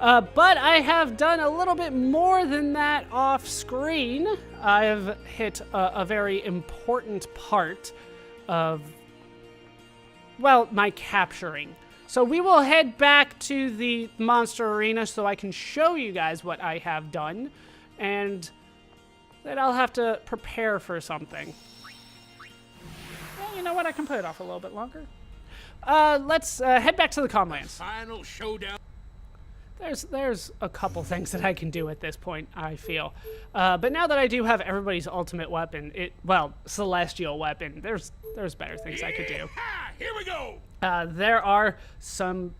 But I have done a little bit more than that off screen. I've hit a very important part of, well, my capturing. So we will head back to the monster arena so I can show you guys what I have done. And then I'll have to prepare for something. Well, you know what? I can put it off a little bit longer. Let's head back to the Comlands. Final showdown. There's a couple things that I can do at this point, I feel. But now that I do have everybody's ultimate weapon, celestial weapon, there's better things I could do. Here we go. There are some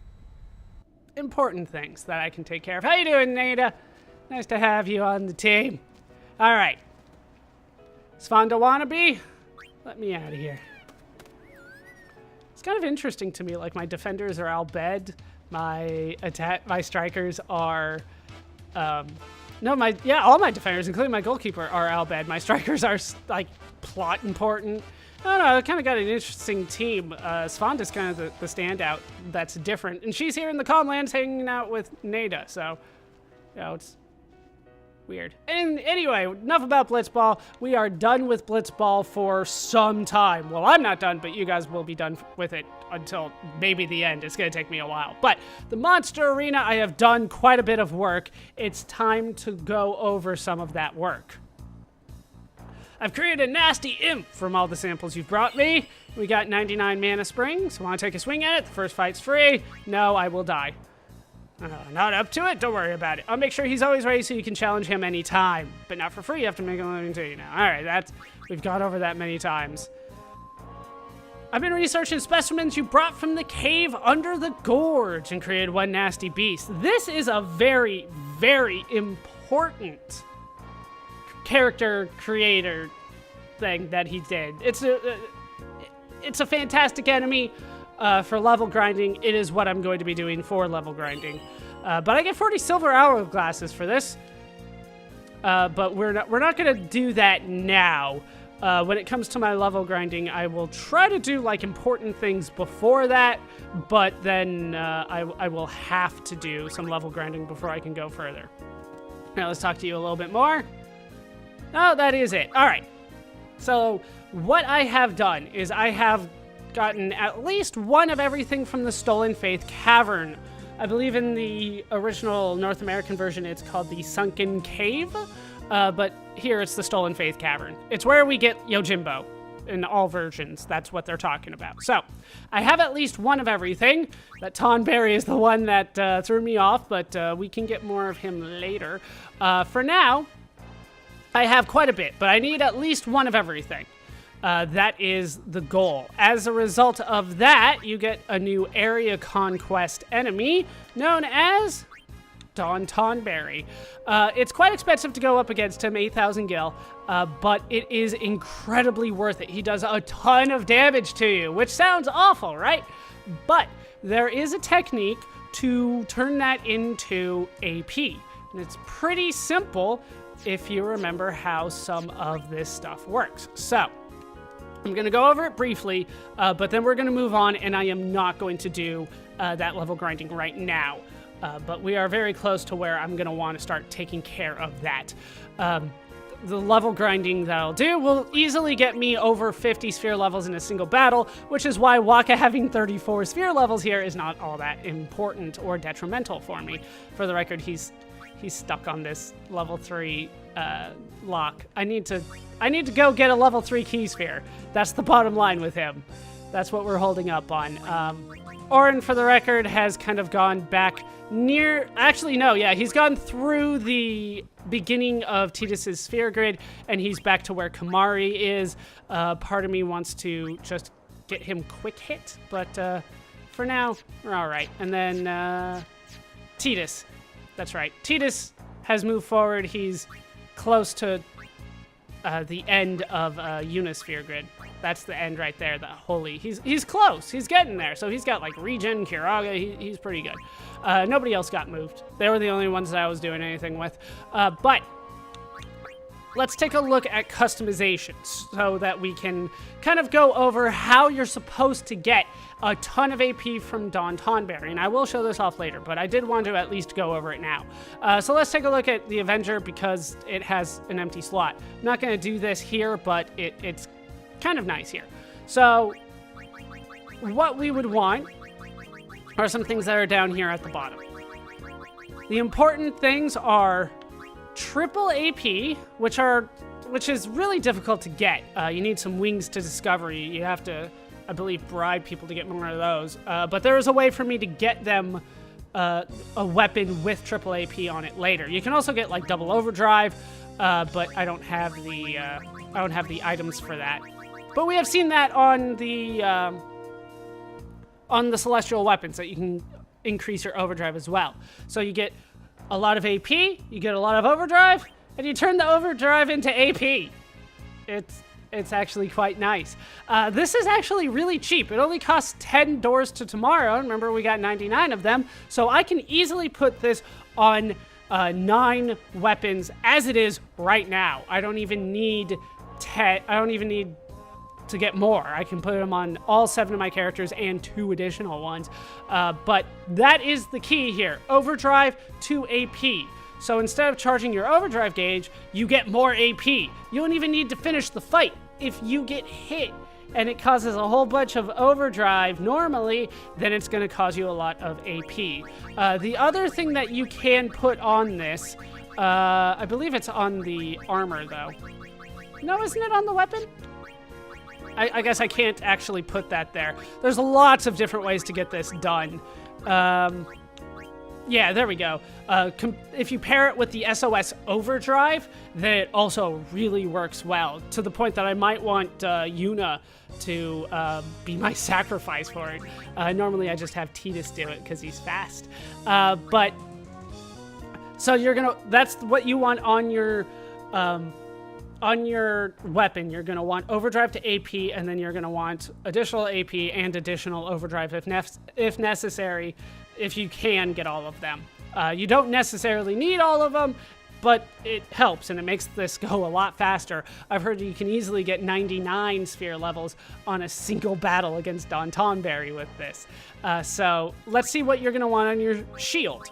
important things that I can take care of. How you doing, Nada? Nice to have you on the team. All right. Svanda wannabe, let me out of here. It's kind of interesting to me, like my defenders are Al Bhed, my strikers are, all my defenders, including my goalkeeper, are Al Bhed. My strikers are like plot important. I don't know, I kind of got an interesting team. Svanda's kind of the standout that's different. And she's here in the Comlands hanging out with Nada, so, you know, it's weird. And anyway, enough about Blitzball. We are done with Blitzball for some time. Well, I'm not done, but you guys will be done with it until maybe the end. It's going to take me a while. But the Monster Arena, I have done quite a bit of work. It's time to go over some of that work. I've created a nasty imp from all the samples you've brought me. We got 99 mana springs. Want to take a swing at it? The first fight's free. No, I will die. Not up to it? Don't worry about it. I'll make sure he's always ready so you can challenge him anytime. But not for free. You have to make a living too, you know. Alright, we've gone over that many times. I've been researching specimens you brought from the cave under the gorge and created one nasty beast. This is a very, very important character creator thing that he did. It's a fantastic enemy for level grinding. It is what I'm going to be doing for level grinding. But I get 40 silver hourglasses for this. But we're not going to do that now. When it comes to my level grinding, I will try to do like important things before that, but then I will have to do some level grinding before I can go further. Now let's talk to you a little bit more. Oh, that is it. All right. So what I have done is I have gotten at least one of everything from the Stolen Faith Cavern. I believe in the original North American version, it's called the Sunken Cave. But here it's the Stolen Faith Cavern. It's where we get Yojimbo in all versions. That's what they're talking about. So I have at least one of everything. That Tonberry is the one that threw me off, but we can get more of him later. For now, I have quite a bit, but I need at least one of everything. That is the goal. As a result of that, you get a new area conquest enemy known as Don Tonberry. It's quite expensive to go up against him, 8,000 gil, but it is incredibly worth it. He does a ton of damage to you, which sounds awful, right? But there is a technique to turn that into AP, and it's pretty simple if you remember how some of this stuff works. So I'm going to go over it briefly, but then we're going to move on, and I am not going to do that level grinding right now. But we are very close to where I'm going to want to start taking care of that. The level grinding that I'll do will easily get me over 50 sphere levels in a single battle, which is why Waka having 34 sphere levels here is not all that important or detrimental for me. For the record, he's stuck on this level 3 lock. I need to go get a level 3 key sphere. That's the bottom line with him. That's what we're holding up on. Orin, for the record, has kind of gone back near... Actually, no, yeah, he's gone through the beginning of Tidus's sphere grid, and he's back to where Kamari is. Part of me wants to just get him quick hit, but for now, we're all right. And then Tidus. That's right. Tidus has moved forward. He's close to the end of Unisphere grid. That's the end right there, the holy. He's close. He's getting there. So he's got like regen, Kiraga. He's pretty good. Nobody else got moved. They were the only ones that I was doing anything with. But let's take a look at customizations so that we can kind of go over how you're supposed to get a ton of AP from Don Tonberry. And I will show this off later, but I did want to at least go over it now. So let's take a look at the Avenger because it has an empty slot. I'm not going to do this here, but it's kind of nice here. So what we would want are some things that are down here at the bottom. The important things are triple AP, which is really difficult to get. You need some wings to discovery. You have to, I believe, bribe people to get more of those. But there is a way for me to get them a weapon with triple AP on it later. You can also get like double overdrive, but I don't have the items for that. But we have seen that on the celestial weapons that you can increase your overdrive as well. So you get a lot of AP, you get a lot of overdrive, and you turn the overdrive into AP. It's actually quite nice. This is actually really cheap. It only costs 10 doors to tomorrow. Remember, we got 99 of them. So I can easily put this on 9 weapons as it is right now. I don't even need to get more. I can put them on all 7 of my characters and 2 additional ones. But that is the key here. Overdrive to AP. So instead of charging your overdrive gauge, you get more AP. You don't even need to finish the fight. If you get hit and it causes a whole bunch of overdrive normally, then it's going to cause you a lot of AP. The other thing that you can put on this, I believe it's on the armor though. No, isn't it on the weapon? I guess I can't actually put that there. There's lots of different ways to get this done. Yeah, there we go. If you pair it with the SOS Overdrive, then it also really works well, to the point that I might want Yuna to be my sacrifice for it. Normally I just have Titus do it because he's fast. But so that's what you want on your weapon. You're going to want overdrive to AP, and then you're going to want additional AP and additional overdrive if necessary, if you can get all of them. You don't necessarily need all of them, but it helps, and it makes this go a lot faster. I've heard you can easily get 99 sphere levels on a single battle against Don Tonberry with this. So let's see what you're going to want on your shield.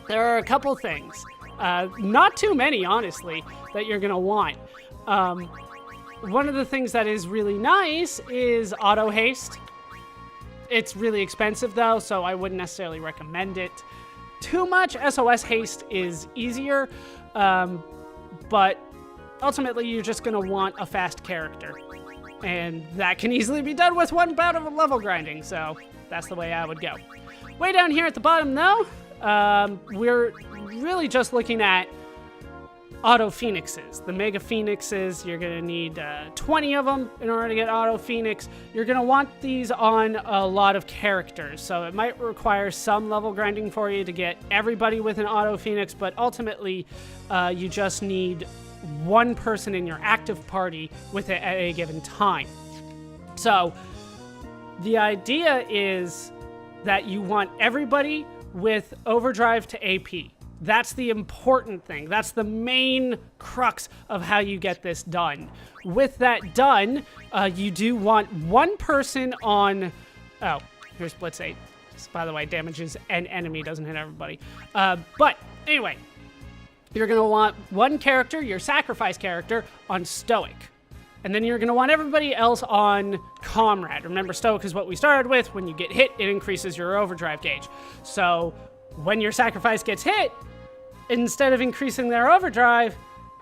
There are a couple things. Not too many, honestly, that you're going to want. One of the things that is really nice is auto haste. It's really expensive, though, so I wouldn't necessarily recommend it. Too much SOS haste is easier, but ultimately you're just going to want a fast character. And that can easily be done with 1 bout of level grinding, so that's the way I would go. Way down here at the bottom, though, we're really just looking at auto phoenixes. The mega phoenixes, you're going to need 20 of them in order to get auto phoenix. You're going to want these on a lot of characters, so it might require some level grinding for you to get everybody with an auto phoenix, but ultimately you just need 1 person in your active party with it at a given time. So the idea is that you want everybody with overdrive to AP. That's the important thing. That's the main crux of how you get this done. With that done, you do want 1 person on... Oh, here's Blitz 8. This, by the way, damages an enemy, doesn't hit everybody. But anyway, you're going to want 1 character, your sacrifice character, on Stoic. And then you're going to want everybody else on Comrade. Remember, Stoic is what we started with. When you get hit, it increases your overdrive gauge. So when your sacrifice gets hit, instead of increasing their overdrive,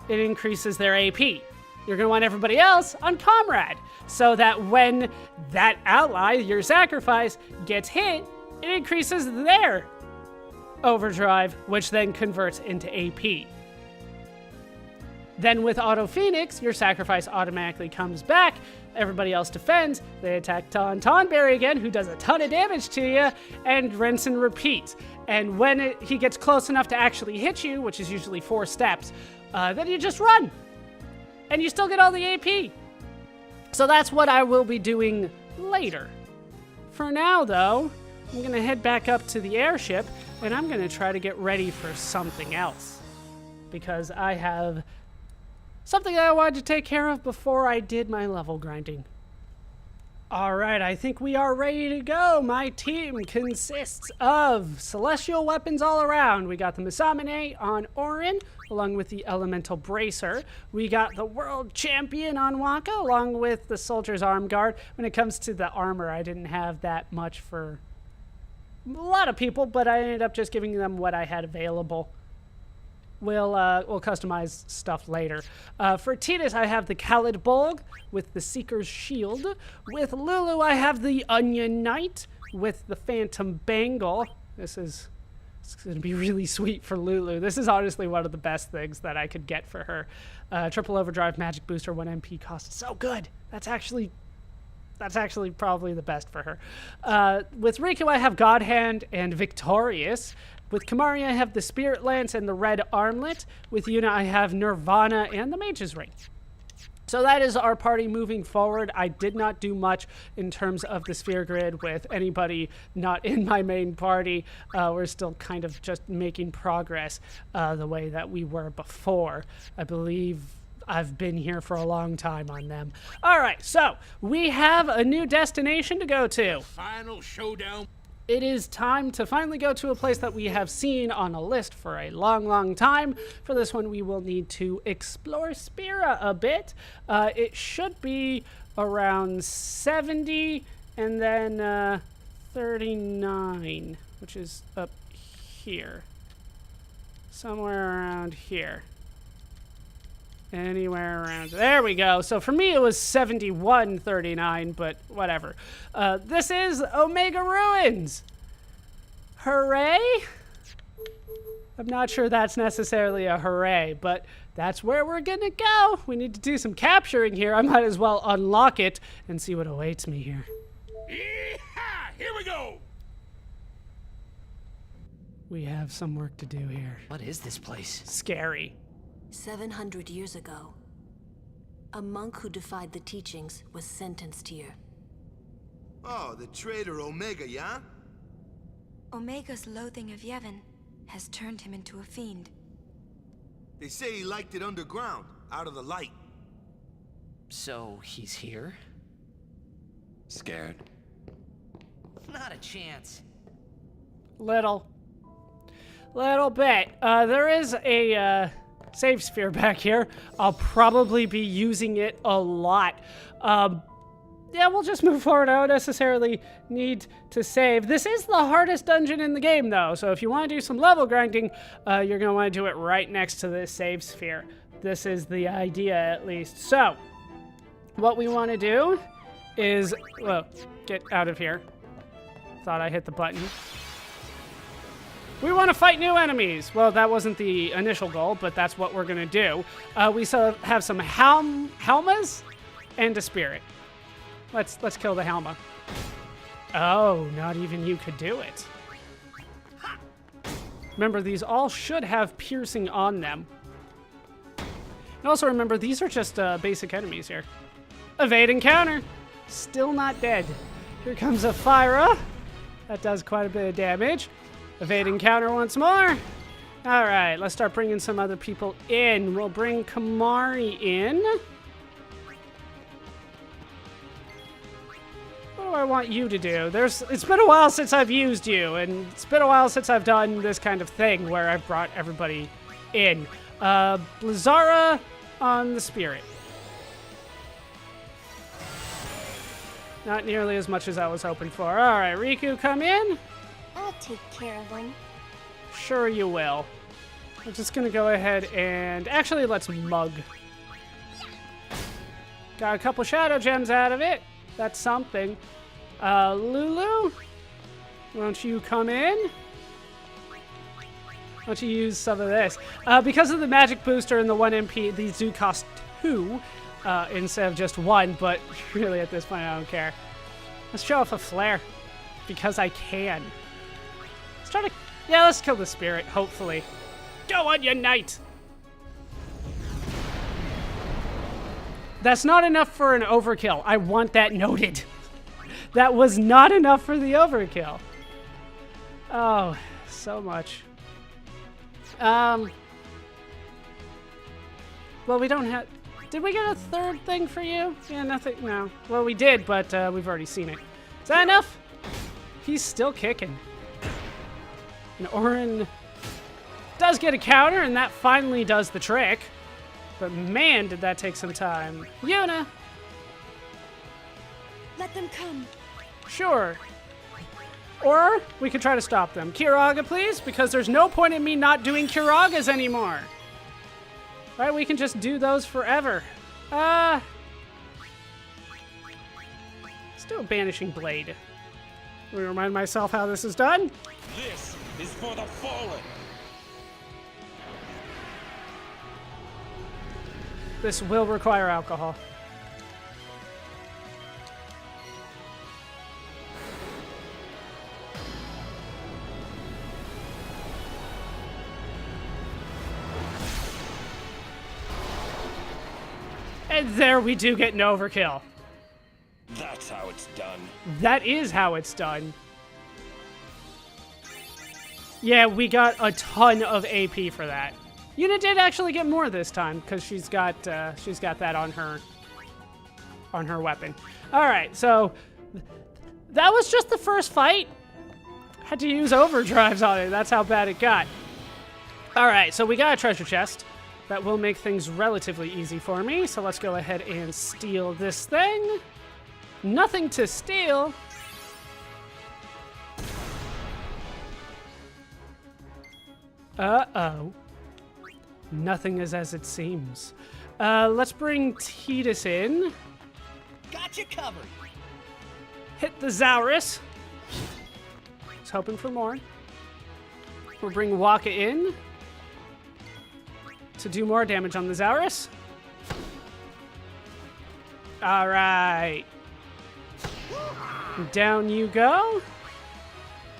it increases their AP. You're going to want everybody else on Comrade, so that when that ally, your sacrifice, gets hit, it increases their overdrive, which then converts into AP. Then with Auto Phoenix, your sacrifice automatically comes back, everybody else defends, they attack Tonberry again, who does a ton of damage to you, and rinse and repeat. And when he gets close enough to actually hit you, which is usually 4 steps, then you just run. And you still get all the AP. So that's what I will be doing later. For now, though, I'm going to head back up to the airship, and I'm going to try to get ready for something else. Because I have something that I wanted to take care of before I did my level grinding. All right, I think we are ready to go. My team consists of celestial weapons all around. We got the Masamune on Orin, along with the elemental bracer. We got the world champion on Waka, along with the soldier's arm guard. When it comes to the armor, I didn't have that much for a lot of people, but I ended up just giving them what I had available. We'll customize stuff later. For Tidus, I have the Khalid Bolg with the Seeker's Shield. With Lulu, I have the Onion Knight with the Phantom Bangle. It's going to be really sweet for Lulu. This is honestly one of the best things that I could get for her. Triple Overdrive Magic Booster, 1 MP cost. So good. That's actually probably the best for her. With Riku, I have God Hand and Victorious. With Kamari, I have the Spirit Lance and the Red Armlet. With Yuna, I have Nirvana and the Mage's Ring. So that is our party moving forward. I did not do much in terms of the sphere grid with anybody not in my main party. We're still kind of just making progress the way that we were before. I believe I've been here for a long time on them. All right, so we have a new destination to go to. Final showdown. It is time to finally go to a place that we have seen on a list for a long, long time. For this one, we will need to explore Spira a bit. It should be around 70 and then 39, which is up here. Somewhere around here. Anywhere around there we go. So for me it was 71:39, but whatever. This is Omega Ruins. Hooray! I'm not sure that's necessarily a hooray, but that's where we're gonna go. We need to do some capturing here. I might as well unlock it and see what awaits me here. Yeehaw! Here we go. We have some work to do here. What is this place? Scary. 700 years ago, a monk who defied the teachings was sentenced here. Oh, the traitor Omega, yeah? Omega's loathing of Yevon has turned him into a fiend. They say he liked it underground, out of the light. So, he's here? Scared? Not a chance. Little bit. There is a save sphere back here. I'll probably be using it a lot. Yeah, we'll just move forward. I don't necessarily need to save. This is the hardest dungeon in the game, though, so if you want to do some level grinding, you're going to want to do it right next to this save sphere. This is the idea, at least. So, what we want to do is, well, get out of here. Thought I hit the button. We want to fight new enemies. Well, that wasn't the initial goal, but that's what we're going to do. We still have some Helmas and a spirit. Let's kill the Helma. Oh, not even you could do it. Remember, these all should have piercing on them. And also remember, these are just basic enemies here. Evade encounter. Still not dead. Here comes a Fyra. That does quite a bit of damage. Evade encounter once more. All right, let's start bringing some other people in. We'll bring Kamari in. What do I want you to do? It's been a while since I've used you, and it's been a while since I've done this kind of thing where I've brought everybody in. Blizzara on the spirit. Not nearly as much as I was hoping for. All right, Riku, come in. I'll take care of them. Sure you will. We're just gonna go ahead and actually let's mug. Got a couple shadow gems out of it. That's something. Lulu, won't you come in? Why don't you use some of this? Because of the magic booster and the 1 MP, these do cost 2 instead of just 1, but really at this point I don't care. Let's show off a flare because I can. Let's kill the spirit, hopefully. Go on, your knight! That's not enough for an overkill. I want that noted. That was not enough for the overkill. Oh, so much. Well, we don't have... Did we get a third thing for you? Yeah, nothing. No. Well, we did, but we've already seen it. Is that enough? He's still kicking. And Orin does get a counter, and that finally does the trick. But man, did that take some time. Yuna! Let them come. Sure. Or we could try to stop them. Kiraga, please, because there's no point in me not doing Kiragas anymore. Right, we can just do those forever. Let's do a Banishing Blade. Let me remind myself how this is done. This is for the fallen. This will require alcohol. And there we do get an overkill. That's how it's done. That is how it's done. Yeah, we got a ton of AP for that. Yuna did actually get more this time because she's got that on her weapon. All right, so that was just the first fight. Had to use overdrives on it. That's how bad it got. All right, so we got a treasure chest. That will make things relatively easy for me. So let's go ahead and steal this thing. Nothing to steal. Uh-oh. Nothing is as it seems. Let's bring Tidus in. Got you covered. Hit the Zaurus. Was hoping for more. We'll bring Waka in to do more damage on the Zaurus. All right. Down you go.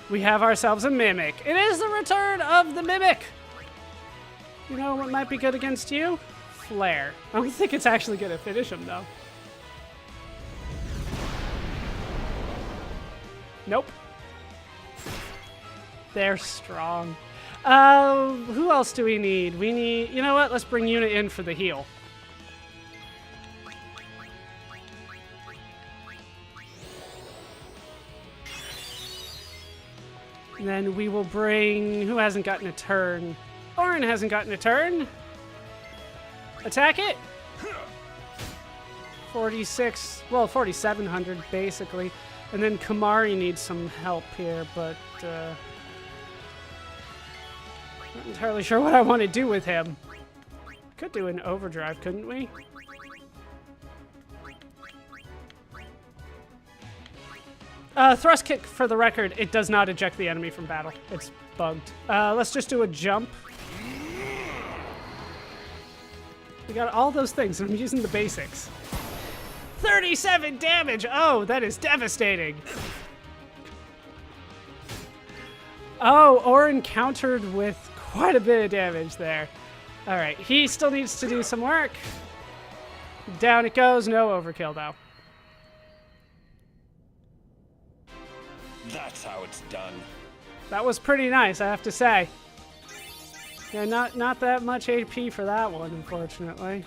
We have ourselves a Mimic. It is the return of the Mimic. You know what might be good against you? Flare. I don't think it's actually going to finish him, though. Nope. They're strong. Who else do we need? We need... You know what? Let's bring Yuna in for the heal. And then we will bring... Who hasn't gotten a turn? Orin hasn't gotten a turn. Attack it. 46... Well, 4,700, basically. And then Kamari needs some help here, but... Not entirely sure what I want to do with him. Could do an overdrive, couldn't we? Thrust kick, for the record, it does not eject the enemy from battle. It's bugged. Let's just do a jump. We got all those things, and I'm using the basics. 37 damage! Oh, that is devastating. Oh, Orin countered with quite a bit of damage there. All right, he still needs to do some work. Down it goes. No overkill, though. That's how it's done. That was pretty nice, I have to say. Yeah, not that much AP for that one, unfortunately.